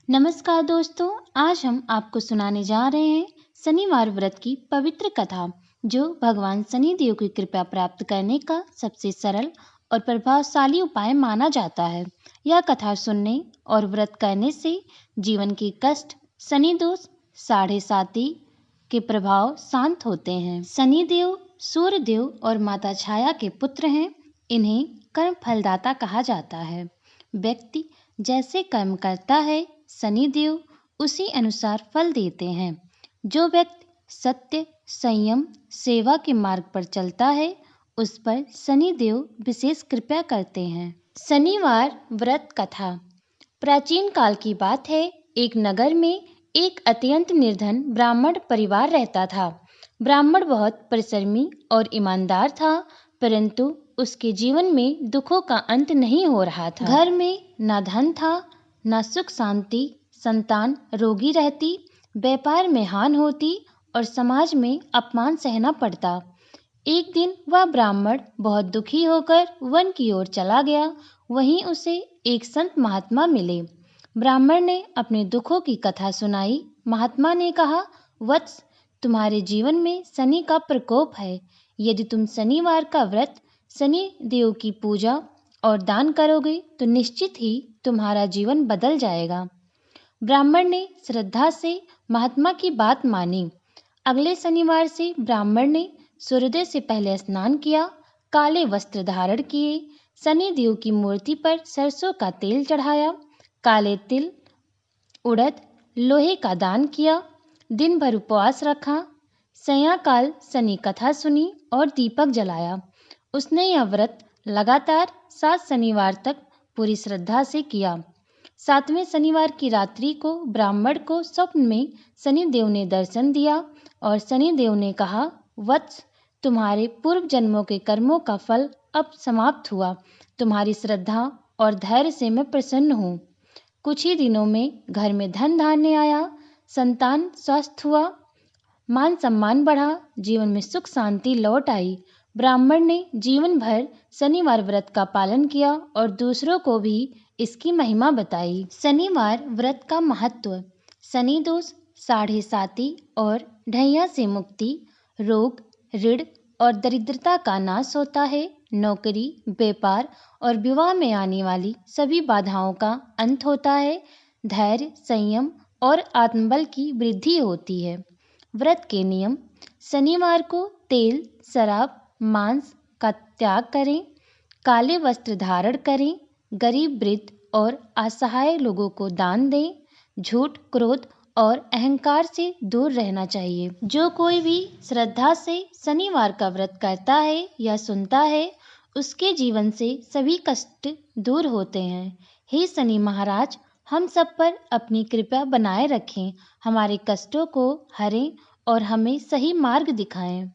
नमस्कार दोस्तों, आज हम आपको सुनाने जा रहे हैं शनिवार व्रत की पवित्र कथा, जो भगवान शनिदेव की कृपा प्राप्त करने का सबसे सरल और प्रभावशाली उपाय माना जाता है। यह कथा सुनने और व्रत करने से जीवन के कष्ट, शनि दोष, साढ़े साती के प्रभाव शांत होते हैं। शनिदेव सूर्यदेव और माता छाया के पुत्र हैं। इन्हें कर्म फलदाता कहा जाता है। व्यक्ति जैसे कर्म करता है, शनिदेव उसी अनुसार फल देते हैं। जो व्यक्ति सत्य, संयम, सेवा के मार्ग पर चलता है, उस पर शनिदेव विशेष कृपा करते हैं। शनिवार व्रत कथा। प्राचीन काल की बात है। एक नगर में एक अत्यंत निर्धन ब्राह्मण परिवार रहता था। ब्राह्मण बहुत परिश्रमी और ईमानदार था, परंतु उसके जीवन में दुखों का अंत नहीं हो रहा था। घर में न धन था, न सुख शांति, संतान रोगी रहती, व्यापार में हानि होती और समाज में अपमान सहना पड़ता। एक दिन वह ब्राह्मण बहुत दुखी होकर वन की ओर चला गया। वहीं उसे एक संत महात्मा मिले। ब्राह्मण ने अपने दुखों की कथा सुनाई। महात्मा ने कहा, वत्स, तुम्हारे जीवन में शनि का प्रकोप है। यदि तुम शनिवार का व्रत, शनि देव की पूजा और दान करोगे तो निश्चित ही तुम्हारा जीवन बदल जाएगा। ब्राह्मण ने श्रद्धा से महात्मा की बात मानी। अगले शनिवार से ब्राह्मण ने सूर्योदय से पहले स्नान किया, काले वस्त्र धारण किए, शनि देव की मूर्ति पर सरसों का तेल चढ़ाया, काले तिल, उड़द, लोहे का दान किया, दिन भर उपवास रखा, सायंकाल शनि कथा सुनी और दीपक जलाया। उसने यह व्रत लगातार 7 शनिवार तक पूरी श्रद्धा से किया। 7वें शनिवार की रात्रि को ब्राह्मण को स्वप्न में शनि देव ने दर्शन दिया और शनि देव ने कहा, वत्स, तुम्हारे पूर्व जन्मों के कर्मों का फल अब समाप्त हुआ। तुम्हारी श्रद्धा और धैर्य से मैं प्रसन्न हूँ। कुछ ही दिनों में घर में धन धान्य आया, संतान स्वस्थ हुआ, मान सम्मान बढ़ा, जीवन में सुख शांति लौट आई। ब्राह्मण ने जीवन भर शनिवार व्रत का पालन किया और दूसरों को भी इसकी महिमा बताई। शनिवार व्रत का महत्व। शनि दोष, साढ़े साती और ढैया से मुक्ति, रोग, ऋण और दरिद्रता का नाश होता है। नौकरी, व्यापार और विवाह में आने वाली सभी बाधाओं का अंत होता है। धैर्य, संयम और आत्मबल की वृद्धि होती है। व्रत के नियम। शनिवार को तेल, शराब, मांस का त्याग करें, काले वस्त्र धारण करें, गरीब, वृद्ध और असहाय लोगों को दान दें, झूठ, क्रोध और अहंकार से दूर रहना चाहिए। जो कोई भी श्रद्धा से शनिवार का व्रत करता है या सुनता है, उसके जीवन से सभी कष्ट दूर होते हैं। हे शनि महाराज, हम सब पर अपनी कृपा बनाए रखें, हमारे कष्टों को हरें और हमें सही मार्ग दिखाएं।